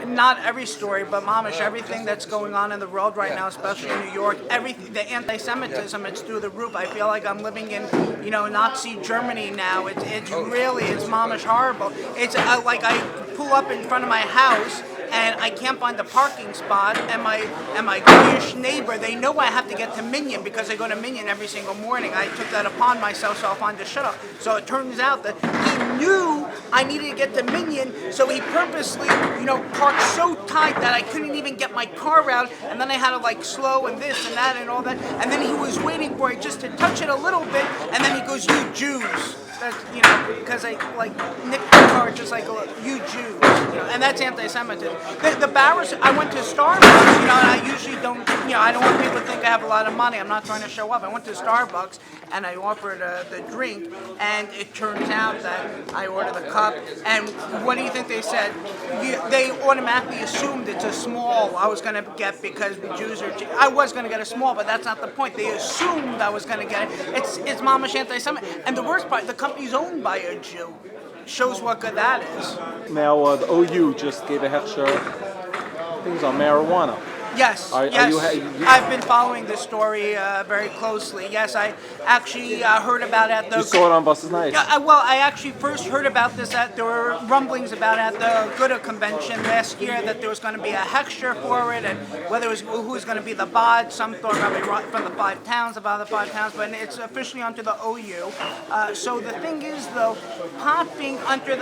not every story, but mamish, everything that's going on in the world right now, especially in New York, everything, the anti-Semitism, it's through the roof. I feel like I'm living in, Nazi Germany now. It's mamish horrible. It's like I pull up in front of my house and I can't find a parking spot, and my Jewish neighbor, they know I have to get to Minyan because I go to Minyan every single morning. I took that upon myself, so I'll find a shut up. So it turns out that he knew I needed to get to Minyan, so he purposely, parked so tight that I couldn't even get my car out, and then I had to like slow and this and that and all that, and then he was waiting for it just to touch it a little bit, and then he goes, "You Jews." That's, because I like nicked the car, just like you Jews, and that's anti-Semitism. The barriers, I went to Starbucks, and I usually don't, I don't want people to think I have a lot of money. I'm not trying to show up. I went to Starbucks and I offered the drink, and it turns out that I ordered the cup, and what do you think they said? They automatically assumed it's a small I was going to get because the Jews are. I was going to get a small, but that's not the point. They assumed I was going to get it. It's mamish anti-Semitic, and the worst part, the company's owned by a Jew. Shows what good that is. Now, the OU just gave a hechsher, things on marijuana. Yes, I've been following this story very closely. Yes, I actually heard about it. You saw it on Buses Night. Yeah, I actually first heard about this there were rumblings about it at the Gouda convention last year that there was going to be a hechsher for it, and whether it was who was going to be the bod. Some thought probably from the 5 towns, about the 5 towns, but it's officially onto the OU. So the thing is, though, pot being under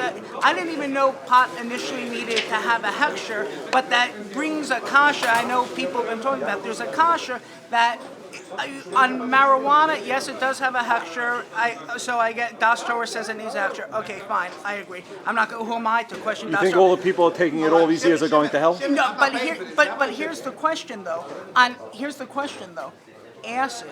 I didn't even know pot initially needed to have a hechsher, but that brings a kasha. I know people have been talking about. There's a kasha that on marijuana, yes, it does have a hechsher. So I get Das Torah says it needs a hechsher. Okay, fine, I agree. I'm not. Who am I to question? You think all the people taking it all these years are going to hell? No, but here's the question though. Acid.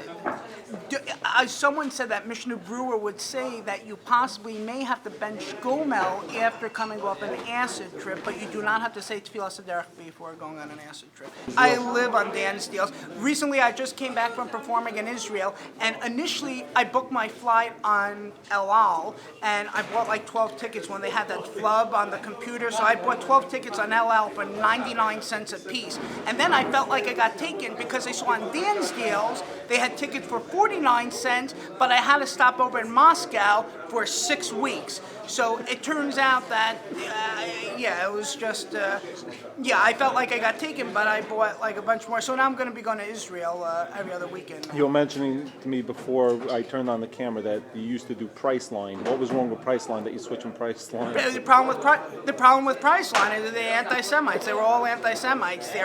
Someone said that Mishnah Brewer would say that you possibly may have to bench Gomel after coming off an acid trip, but you do not have to say Tefillah Sederach before going on an acid trip. I live on Dan's deals. Recently, I just came back from performing in Israel, and initially I booked my flight on El Al, and I bought like 12 tickets when they had that flub on the computer, so I bought 12 tickets on El Al for 99 cents a piece. And then I felt like I got taken because I saw on Dan's deals they had tickets for 49 cents, but I had to stop over in Moscow for 6 weeks. So it turns out that, it was just, I felt like I got taken, but I bought like a bunch more. So now I'm going to be going to Israel every other weekend. You were mentioning to me before I turned on the camera that you used to do Priceline. What was wrong with Priceline that you switched from Priceline? The problem with Priceline is the anti-Semites. They were all anti-Semites. They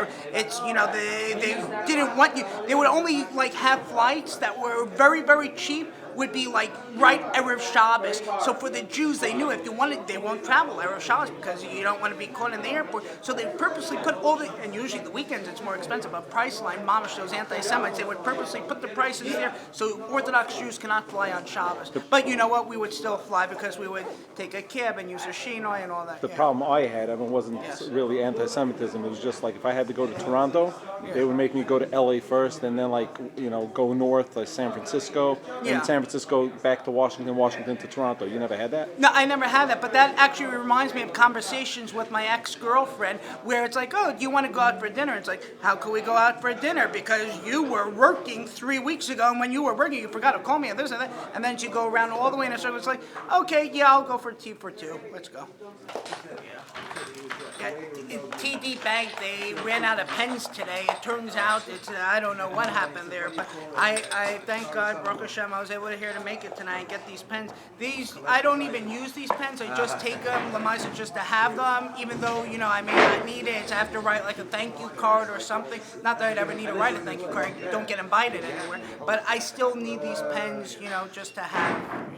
didn't want you. They would only like have flights that were very, very cheap. Would be like right Erev Shabbos. So for the Jews, they knew if you wanted, they won't travel Erev Shabbos because you don't want to be caught in the airport. So they purposely put and usually the weekends it's more expensive, but Priceline, mamish, those anti-Semites, they would purposely put the prices there so Orthodox Jews cannot fly on Shabbos. But you know what? We would still fly because we would take a cab and use a shinoi and all that. The problem I had, wasn't really anti-Semitism. It was just like if I had to go to Toronto, they would make me go to LA first and then go north, like San Francisco, and San Francisco back to Washington to Toronto. You never had that? No, I never had that, but that actually reminds me of conversations with my ex-girlfriend where it's like, oh, do you want to go out for dinner? It's like, how could we go out for dinner? Because you were working 3 weeks ago, and when you were working, you forgot to call me and this and that, and then you go around all the way in a circle. It's like, okay, I'll go for tea for 2. Let's go. In TD Bank, they ran out of pens today. It turns out I don't know what happened there, but I thank God, Baruch Hashem, I was able to here to make it tonight and get these pens. I don't even use these pens. I just take them, Lamaisa, just to have them, even though, I may not need it. I have to write like a thank you card or something. Not that I'd ever need to write a thank you card. I don't get invited anywhere. But I still need these pens, just to have,